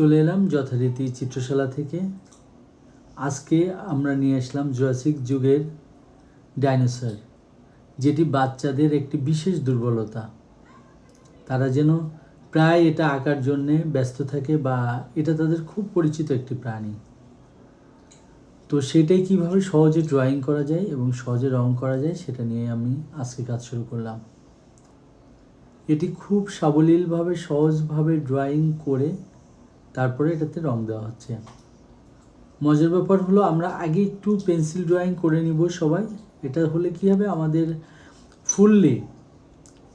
চলে এলাম যথারীতি চিত্রশালা থেকে। আজকে আমরা নিয়ে আসলাম জুরাসিক যুগের ডাইনোসর, যেটি বাচ্চাদের একটি বিশেষ দুর্বলতা। তারা যেন প্রায় এটা আঁকার জন্যে ব্যস্ত থাকে, বা এটা তাদের খুব পরিচিত একটি প্রাণী। তো সেটাই কিভাবে সহজে ড্রয়িং করা যায় এবং সহজে রং করা যায় সেটা নিয়ে আমি আজকে কাজ শুরু করলাম। এটি খুব সাবলীলভাবে সহজভাবে ড্রয়িং করে তারপরে এটাতে রং দেওয়া হচ্ছে। মজার ব্যাপার হলো, আমরা আগে একটু পেন্সিল ড্রয়িং করে নিব সবাই। এটা হলে কি হবে, আমাদের ফুললি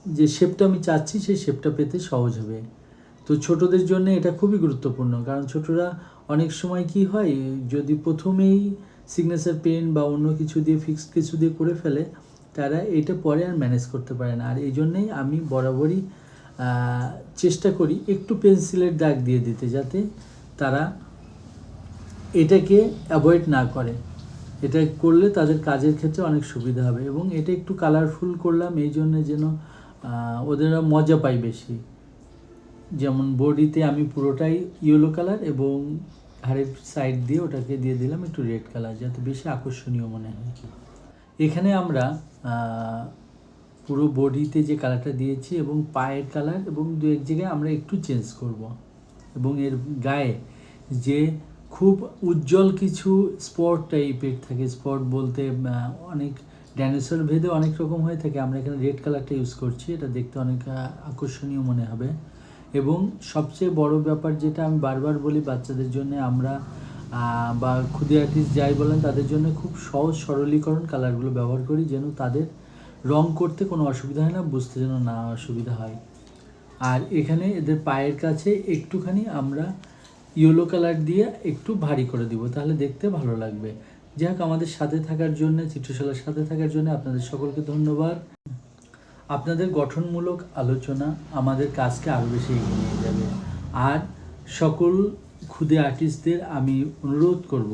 যে শেপটা আমি চাচ্ছি সেই শেপটা পেতে সহজ হবে। তো ছোটদের জন্য এটা খুবই গুরুত্বপূর্ণ, কারণ ছোটরা অনেক সময় কি হয়, যদি প্রথমেই সিগনেচার পেন বা অন্য কিছু দিয়ে ফিক্সড কিছু দিয়ে করে ফেলে, তারা এটা পরে আর ম্যানেজ করতে পারে না। আর এই জন্যেই আমি বরাবরই চেষ্টা করি একটু পেন্সিলের দাগ দিয়ে দিতে, যাতে তারা এটাকে অ্যাভয়েড না করে। এটা করলে তাদের কাজের ক্ষেত্রে অনেক সুবিধা হবে। এবং এটা একটু কালারফুল করলাম এই জন্যে যেন ওদেরা মজা পায় বেশি। যেমন বডিতে আমি পুরোটাই ইয়েলো কালার এবং ঘাড়ের সাইড দিয়ে ওটাকে দিয়ে দিলাম একটু রেড কালার, যাতে বেশি আকর্ষণীয় মনে হয়। এখানে আমরা পুরো বডিতে যে কালারটা দিয়েছি এবং পায়ের কালার এবং দু এক জায়গায় আমরা একটু চেঞ্জ করব। এবং এর গায়ে যে খুব উজ্জ্বল কিছু স্পট টাইপের থাকে, স্পট বলতে অনেক ডাইনোসর ভেদে অনেক রকম হয়ে থাকে, আমরা এখানে রেড কালারটা ইউজ করছি, এটা দেখতে অনেক আকর্ষণীয় মনে হবে। এবং সবচেয়ে বড় ব্যাপার যেটা আমি বারবার বলি, বাচ্চাদের জন্য আমরা বা ক্ষুদে আর্টিস্ট যাই বলেন, তাদের জন্য খুব সহজ সরলীকরণ কালারগুলো ব্যবহার করি, যেন তাদের রং করতে কোনো অসুবিধা হয় না, বুঝতে যেন না অসুবিধা হয়। আর এখানে এদের পায়ের কাছে একটুখানি আমরা ইয়েলো কালার দিয়ে একটু ভারী করে দিব, তাহলে দেখতে ভালো লাগবে। যাই হোক, আমাদের সাথে থাকার জন্য, চিত্রশালার সাথে থাকার জন্য আপনাদের সকলকে ধন্যবাদ। আপনাদের গঠনমূলক আলোচনা আমাদের কাজকে আরও বেশি এগিয়ে নিয়ে যাবে। আর সকল ক্ষুদে আর্টিস্টদের আমি অনুরোধ করব,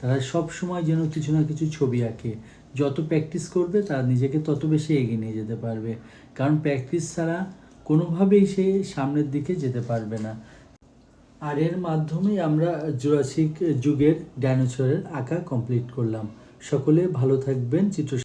তারা সব সময় যেন কিছু না কিছু ছবি আঁকে। যত প্র্যাকটিস করবে তারা নিজেকে তত বেশি এগিয়ে নিয়ে যেতে পারবে, কারণ প্র্যাকটিস ছাড়া কোনোভাবেই সে সামনের দিকে যেতে পারবে না। আর এর মাধ্যমেই আমরা জুরাসিক যুগের ডাইনোসরের আঁকা কমপ্লিট করলাম। সকলে ভালো থাকবেন।